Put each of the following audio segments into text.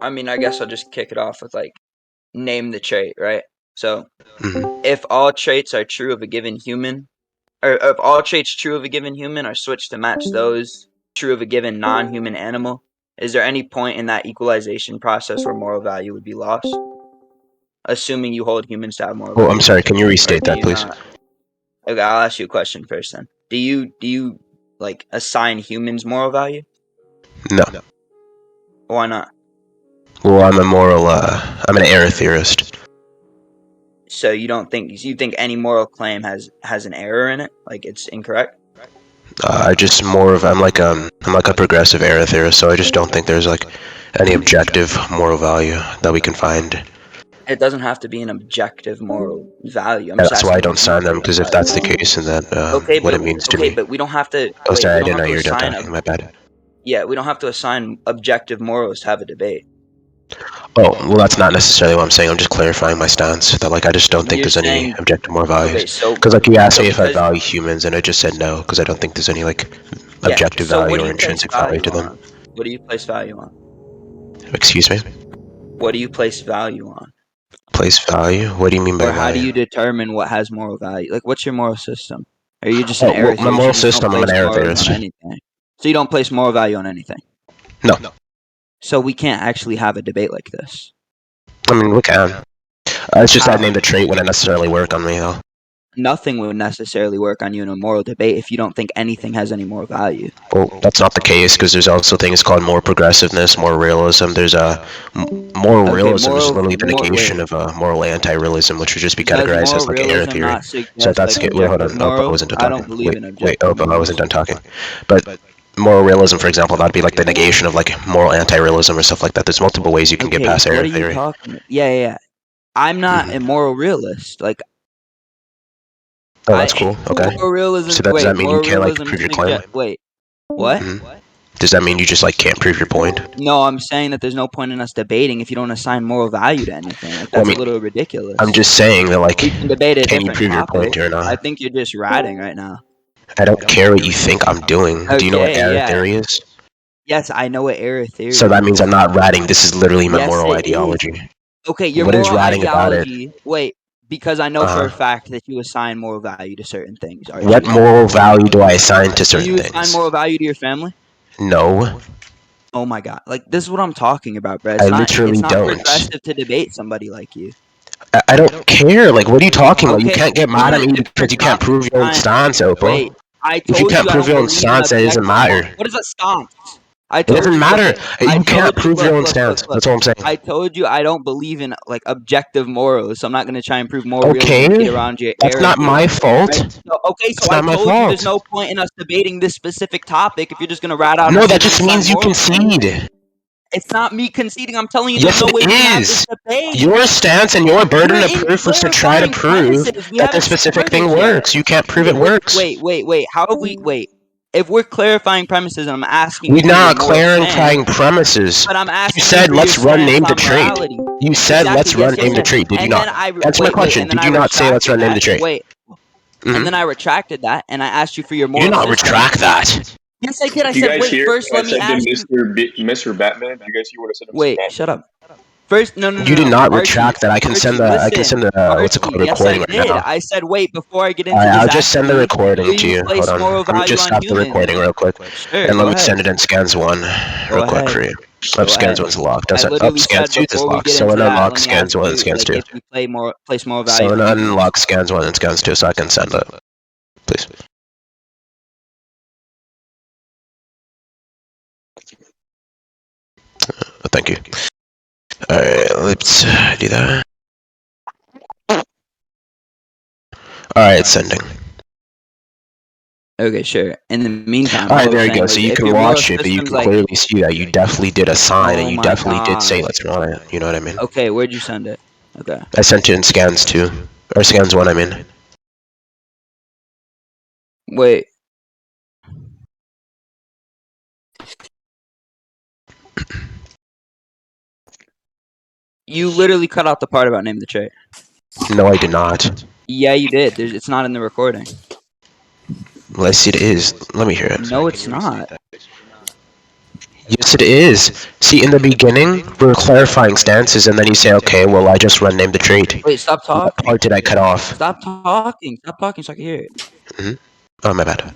I mean, I guess I'll just kick it off with like name the trait, right? So Mhm. if all traits are true of a given human, or if all traits true of a given human are switched to match those true of a given non-human animal, is there any point in that equalization process where moral value would be lost? Assuming you hold humans to have moral Oh, I'm value, sorry. Can you or restate do that, you please? not? Okay, I'll ask you a question first. Then, do you like assign humans moral value? No. Why not? Well, I'm an error theorist. So you think any moral claim has an error in it, like it's incorrect? I'm like a progressive error theorist, so I just don't think there's like any objective moral value that we can find. It doesn't have to be an objective moral value. I'm And just that's why I asking, do don't you sign them, place because if that's the value? case, then that what it means to Okay, me. but we don't have to Oh, wait. sorry, We I don't didn't have know to you were done assign talking. My bad. yeah. We don't have to assign objective morals to have a debate. Oh, well, that's not necessarily what I'm saying. I'm just clarifying my stance. That like I just don't think You're there's any saying objective moral okay, values. Because like you asked so me if I because value humans, and I just said no, because I don't think there's any like yeah. objective So what value do or you place intrinsic value value to them. on? What do you place value on? Excuse me. What do you place value on? Place value? What do you mean by Or how do value? you determine what has moral value? Like, what's your moral system? Are you just an Oh, well, error my theorist? You moral just don't system. I'm an place error morals on theorist. anything. So you don't place moral value on anything. No. So we can't actually have a debate like this. I mean, we can. It's just that How? name the trait wouldn't necessarily work on me, though. Nothing would necessarily work on you in a moral debate if you don't think anything has any moral value. Well, that's not the case, because there's also things called more progressiveness, more realism. There's moral Okay, realism is literally the negation wait. of moral anti-realism, which would just be Does categorized moral as like error realism theory. not So if suggest that's like wait, hold objective on, Oppo, I morals? wasn't done I talking. don't believe in Wait, objective Oppo, I wasn't morals. done talking. But moral realism, for example, that'd be like the negation of like moral anti-realism or stuff like that. There's multiple ways you can get Okay, past what error are you theory. talking about? Yeah. I'm not a Hmm. moral realist. Like Oh, that's cool. Okay. So does that mean you Moral can't like realism prove your claim? suggest. Wait, what? Hmm. Does that mean you just like can't prove your point? No, I'm saying that there's no point in us debating if you don't assign moral value to anything. Like Well, that's I a mean, little I'm ridiculous. just saying that like, We can debate a can you different prove your topic. point or I not? think you're just ratting right now. I don't care what you think I'm doing. Do you know what Okay, error yeah. theory is? Yes, I know what error So theory that means is. I'm not ratting. This is literally my Yes, moral it is. ideology. Okay, your What is moral ratting about it? ideology. Wait, because I know for a Uh, fact that you assign moral value to certain things, what Archie. moral value do I assign to Do certain you assign things? moral value to your family? No, Oh my god. Like this is what I'm talking about, bro. I It's literally not don't. progressive to debate somebody like you. I don't care. Like, what are you talking about? You Okay, can't get we're mad on at a me because different you can't topic. prove your own Fine. stance, Oppo. Wait, I If you told can't you I prove don't your own believe in stance, then it doesn't objective matter. What is a stance? I It told doesn't you matter. I You can't told you prove your own look, stance. That's all I'm saying. I told you I don't believe in like objective morals, so I'm not gonna try and prove moral realism to get Okay, around your that's error not my theory. fault. Right? So okay, so That's I not my told you there's fault. no point in us debating this specific topic if you're just gonna rat out No, that humans and just assign means you morals to anything. concede. It's not me conceding. I'm telling you, there's Yes, no it way we can have this is. debate. Your stance and your burden We're of in proof was to try to clarifying prove premises. We that this haven't specific started thing yet. works. You can't prove it works. Wait. How have we? Wait. If we're clarifying premises, and I'm asking you We're for your not moral stance, clarifying premises. but I'm You asking you said, for your let's run stance name the on trait. morality. You said, Exactly. let's run name the Yes. trait. Did you And then not? Answer my question. and then Did I you not say, let's retracted run name that. the trait? Wait, and then Hmm. I retracted that, and I asked you for your You did moral not system. retract that. Yes, I did. I Did you said, guys wait. hear First, what I let me said to ask you. Mr. Batman? Did you guys hear what I said to Mr. Wait, Batman? shut up. First, You did no. not Archie, retract that. I can send the, listen. what's it Archie, called, yes, I recording right did. now. I said, wait, before I get All into right, this I'll just send the actually, do recording to you you. Hold place on. moral Let me value just on stop the recording humans? real quick. Sure, And let go me ahead. send it in scans 1 Go real quick ahead. for you. Up Go scans ahead. 1's locked. I Up literally scans said 2 is before we locked. get So into it that, unlock let me scans ask 1 and you, scans like, 2. if you place moral value So it for humans. unlock scans 1 and scans 2 so I can send it. Please. Thank you. Alright, let's do that. Alright, it's sending. Okay, sure. In the meantime, Alright, all I was there you go. saying So was, you if can your moral watch it, but you system's can like, clearly see that you definitely did a sign and oh you my definitely did say gosh. let's run it. You know what I mean? Okay, where'd you send it? Okay. I sent it in scans 2. Or scans 1, I mean. Wait. You literally cut out the part about name the trait. No, I did not. Yeah, you did. It's not in the recording. Well, I see it is. Let me hear it. No, it's not. Yes, it is. See, in the beginning, we're clarifying stances, and then you say, okay, well, I just run name the trait. Wait, stop What talking. part did I cut off? Stop talking. Stop talking so I can hear it. Hmm. Oh, my bad.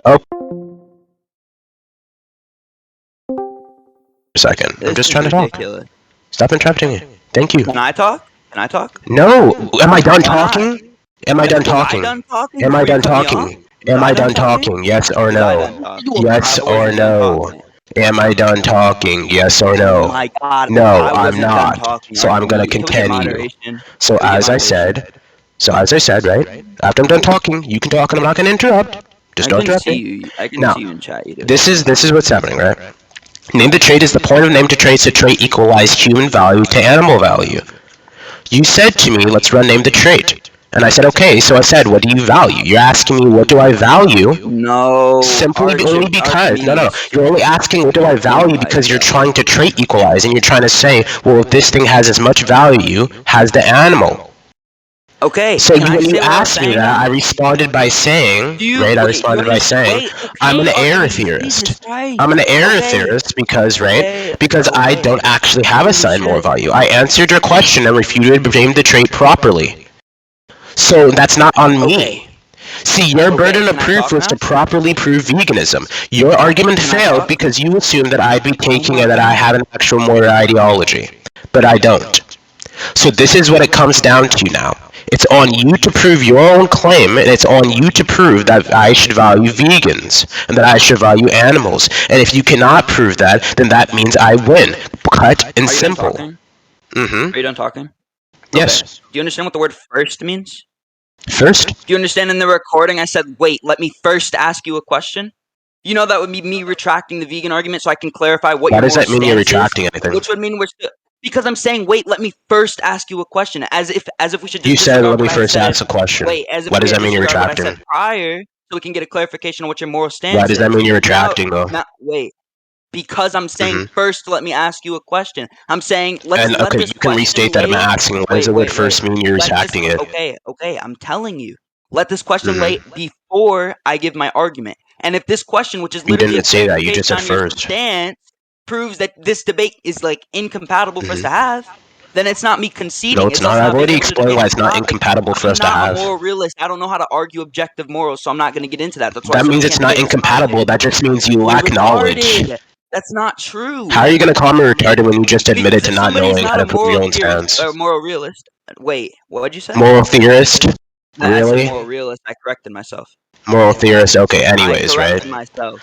Oh, a second. I'm This just is trying to talk. ridiculous. Stop interrupting me. Thank you. Can I talk? Can I talk? No! Am I done Why not? talking? Am I done Was I talking? done talking Am I before you done cut me off? talking? Was Am I I done done talking? talking? Yes or Was I no? done talking? Yes I or wasn't done no? talking. Am I done talking? Yes or Oh no? my god, No, I I'm wasn't done not. talking. So I'm gonna Can we get continue. moderation? So Can we get as I moderation? said, right? After I'm done talking, you can talk and I'm not gonna interrupt. Just I don't can interrupt see me. you. I can Now, see you in chat either way. this is what's happening, right? Name the trait is the point of name to traits to trait equalize human value to animal value. You said to me, let's run name the trait. And I said, okay, so I said, what do you value? You're asking me, what do I value? No, Simply only because, no, Archimedes. you're only asking what do I Oh value my because you're god. trying to trait equalize and you're trying to say, well, if this thing has as much value as the animal. Okay, So can I when you say what I was asked me saying that, then? I responded by saying, Do you right, I wait? Do you responded by understand? saying, Wait. I'm an Okay, error Archimedes. Jesus theorist. Christ. I'm an error Okay. theorist because, right, Okay. because I Okay. don't actually have Holy assigned more shit. value. I answered your question and refuted to name the trait properly. So that's not on Okay. me. See, your Okay. burden of Can I proof talk was to now? properly prove veganism. Your argument Can I failed talk? because you assumed that I'd be Oh taking my it that I god. have an actual moral ideology. But I don't. So this is what it comes down to now. It's on you to prove your own claim, and it's on you to prove that I should value vegans, and that I should value animals. And if you cannot prove that, then that means I win. Cut and Are you done simple. talking? Mm-hmm. Are you done talking? Okay. Yes. Do you understand what the word first means? First? Do you understand in the recording I said, wait, let me first ask you a question? You know that would be me retracting the vegan argument so I can clarify what Why your does moral that mean you're stance is, retracting anything? which would mean we're still because I'm saying, wait, let me first ask you a question, as if we should You just said, let disregard me what I first said. ask a question. Wait, as if Why we does that mean you're disregard what I said retracting? prior, so we can get a clarification on what your moral Why stance does that is. mean you're Now, retracting, though? wait, because I'm saying Mm-hmm. first, let me ask you a question. I'm saying let's And, let okay, this you can question restate that I'm lay. asking. Why does Wait, the word wait, wait. first mean you're Let this. retracting it? Okay. I'm telling you. Let this question lay Mm-hmm. before I give my argument. And if this question, which is You literally a didn't say that. You clarification just said on your first. stance, proves that this debate is like incompatible for us to Mm-hmm. have, then it's not me No, conceding. it's It's not. also I've not being already able to explained debate why on it's the not topic. incompatible for I'm us to not a have. moral realist. I don't know how to argue objective morals, so I'm not going to get into that. That's why I That said we means it's can't not debate this incompatible. topic. That just means you You're lack knowledge. retarded. That's not true. How are you going to call me retarded when you just admitted Because to if not somebody's knowing how not a to prove moral your own theorist stance? or moral realist, wait, what'd you say? Moral theorist? I said Really? moral realist. I corrected myself. Moral theorist? Okay, I anyways, right? corrected myself.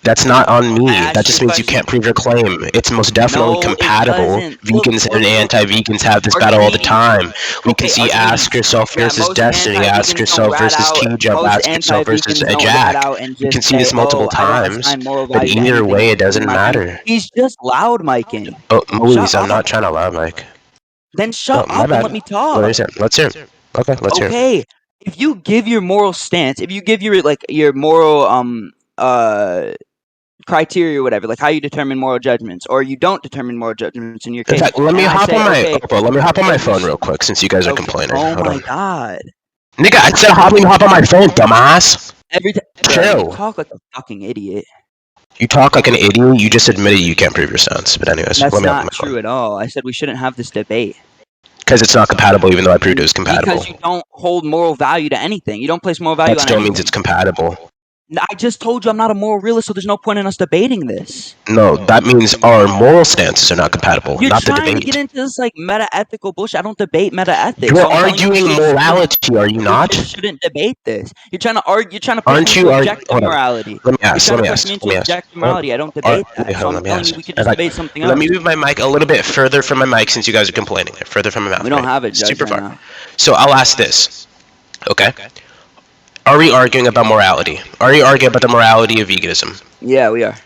That's not on I me. That asked you just a means you can't question. prove your claim. It's most definitely No, it compatible. doesn't. Vegans and Look. anti-vegans have this battle all the Archimedes. time. We can Okay, see Ask Archimedes. Yourself Yeah, versus most Destiny, Ask anti-vegans don't Yourself rat versus out. T-Jump, Most Ask Yourself versus anti-vegans don't rat Jack. out and We can just see say, this multiple "Oh, I don't times, assign moral but value to either anything, way, it including doesn't my opinion." matter. He's just loud miking. Oh, Shut Moise, I'm not up. trying to loud mic. Then Oh, shut my up and let me bad. What talk. is it? Let's hear it. Okay, let's hear it. Okay. If you give your moral stance, if you give your your moral uh criteria or whatever, like how you determine moral judgments, or you don't determine moral judgments in your In case, fact, let me and I hop on say, my okay, Oppo. Let me hop on my so we phone real quick since you guys are okay. complaining. Oh Hold my on. god. Nigga, I said hop on my phone, dumbass. Every time, bro, you Chill. talk like a fucking idiot. You talk like an idiot. You just admitted you can't prove your stance. But anyways, let That's me hop on not my true phone. at all. I said we shouldn't have this debate. Because it's not compatible, even though I proved it was Because compatible. you don't hold moral value to anything. You don't place moral value That on still means it's anything. compatible. I just told you I'm not a moral realist, so there's no point in us debating this. No, that means our moral stances are not compatible, You're not the trying to debate. get into this like meta-ethical bullshit. I don't debate meta-ethics. You're So I'm telling you, arguing morality, are you we not? just shouldn't debate this. You're trying to argue. You're trying to push Aren't me you? into objective morality. Let me You're ask. trying Let to me push ask. me Let into me ask. objective morality. I don't debate that. So I'm telling you, we could just debate something else. Let me move my mic a little bit further from my mic since you guys are complaining. Further from my mouth. We don't right? have a judge Super right far. now. So I'll ask this. Okay. Are we arguing about morality? Are you arguing about the morality of veganism? Yeah, we are.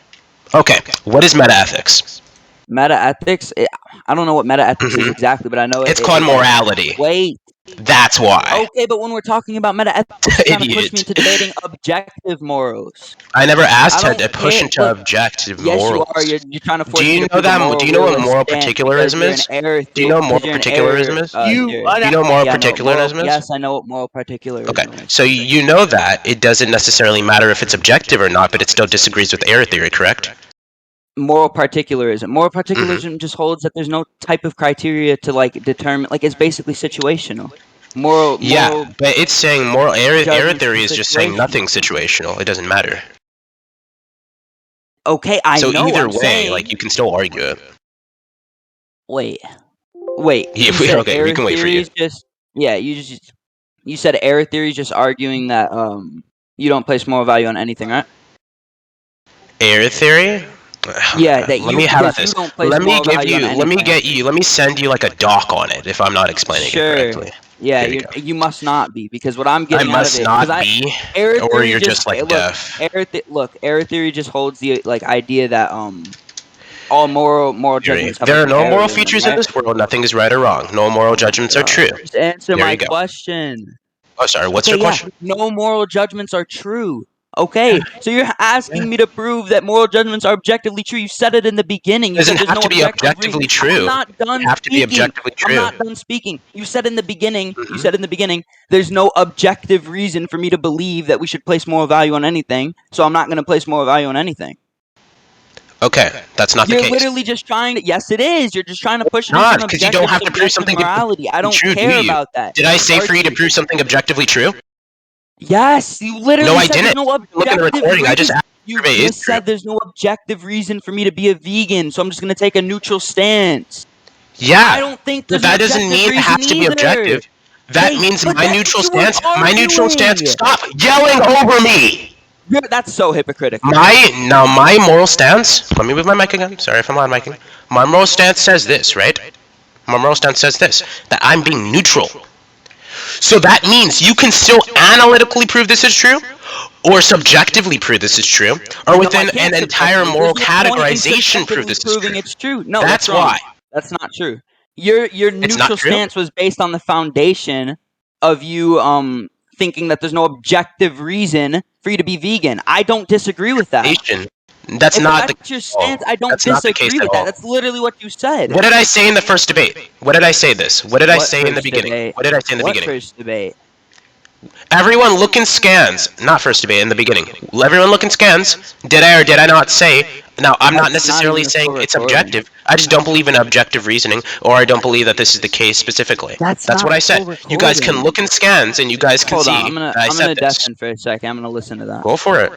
Okay. What is meta-ethics? Meta-ethics? I don't know what meta-ethics is exactly, but I know It's called morality. Wait. That's why. Okay, but when we're talking about meta-ethics, you're trying to push me Idiot. into debating objective morals. I never asked I to don't push care. into Look, objective yes, you morals. are. You're trying to Do force me you to know prove a that? moral Do you know what realist moral stance because particularism you're an is? error. Do you know what moral Because you're an error. particularism is? Theorist. Do you know what moral Yeah, no, particularism is? yes, I know what moral Okay, particularism is. so you know that it doesn't necessarily matter if it's objective or not, but it still disagrees with error theory, correct? Moral particularism. Moral particularism just holds that there's no type of criteria to like determine. Like it's basically situational. Moral. Yeah, but it's saying moral error judgments theory are is just saying situational. nothing's situational. It doesn't matter. Okay, I So know. either I'm way, saying. like you can still argue it. Wait. Yeah, You said okay, we error can wait for theory you. is just. Yeah, you said error theory is just arguing that you don't place moral value on anything, right? Error theory? Yeah, that Let you me how about because you this? don't place Let me moral give value on you. Let me anything. get you. Let me send you like a doc on it if I'm not explaining it Sure. correctly. Yeah, Here you go. you must not be because what I'm I getting out of must it. not be, Error or theory you're just just like deaf. error theory just holds the like idea that all moral judgments have There like are an no error moral in them, features in right? this world. Nothing is right or wrong. No moral judgments are true. Just answer There my you go. question. Oh, sorry. What's Okay, your question? no moral judgments are true. Okay, so you're asking me to prove that moral judgments are objectively true. You said it in the beginning. It You said doesn't there's have no to be objective reason. objectively I'm true. not You done have to be speaking. objectively I'm true. not done speaking. You said in the beginning. You said in the beginning. There's no objective reason for me to believe that we should place moral value on anything. So I'm not going to place moral value on anything. Okay, that's not the You're case. literally just trying to. Yes, it is. You're just trying to push it Not into an because you don't objective, have to prove subjective something morality. I don't true, care do you? about that. Did I say for you to Archie. prove something objectively true? Yes, you literally No, I said there's didn't. no Look at the objective recording. I just reason. asked You if it is just true. said there's no objective reason for me to be a vegan, so I'm just gonna take a neutral stance. Yeah, I don't think but there's an that doesn't objective mean it reason has to be either. objective. That Wait, means but my that's neutral what you were stance. My neutral stance. arguing. Stop yelling over me. That's so hypocritical. My moral stance. Let me move my mic again. Sorry if I'm loud micing. My moral stance says this, right? My moral stance says this: that I'm being neutral. So that means you can still analytically prove this is true, or subjectively prove this is true, or within an entire moral categorization prove this is true. It's true. No, That's wrong. why. That's not true. Your It's not neutral true? stance was based on the foundation of you thinking that there's no objective reason for you to be vegan. I don't disagree with that. That's If not that's the your stance, I don't That's not the case disagree at with that. all. That's literally what you said. What did I say in the first debate? What did I say this? What did I What say in the first beginning? debate? What did I say in the What beginning? first debate? Everyone look in scans. Not first debate, in the beginning. Everyone look in scans. Did I or did I not say? Now, I'm not necessarily saying it's objective. I just don't believe in objective reasoning, or I don't believe that this is the case specifically. That's what I said. You guys can look in scans, and you guys can Hold see on, that I I'm said gonna this. deafen for a second. I'm gonna listen to that. Go for it.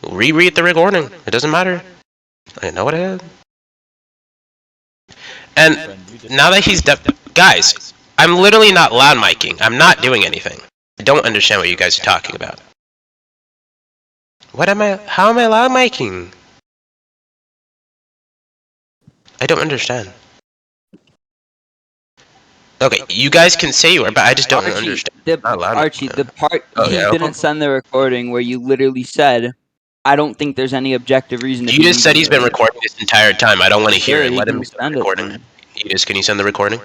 Reread the recording. It doesn't matter. I know what it is. And now that he's guys, I'm literally not loud micing. I'm not doing anything. I don't understand what you guys are talking about. How am I loud micing? I don't understand. Okay, you guys can say you are, but I just don't understand. Archie, the part Oh, he yeah, didn't send the recording where you literally said, "I don't think there's any objective reason to." You just said he's been recording this entire time. I don't want to hear it. Sure, Let you him can send the send it recording. then. Can you send the recording?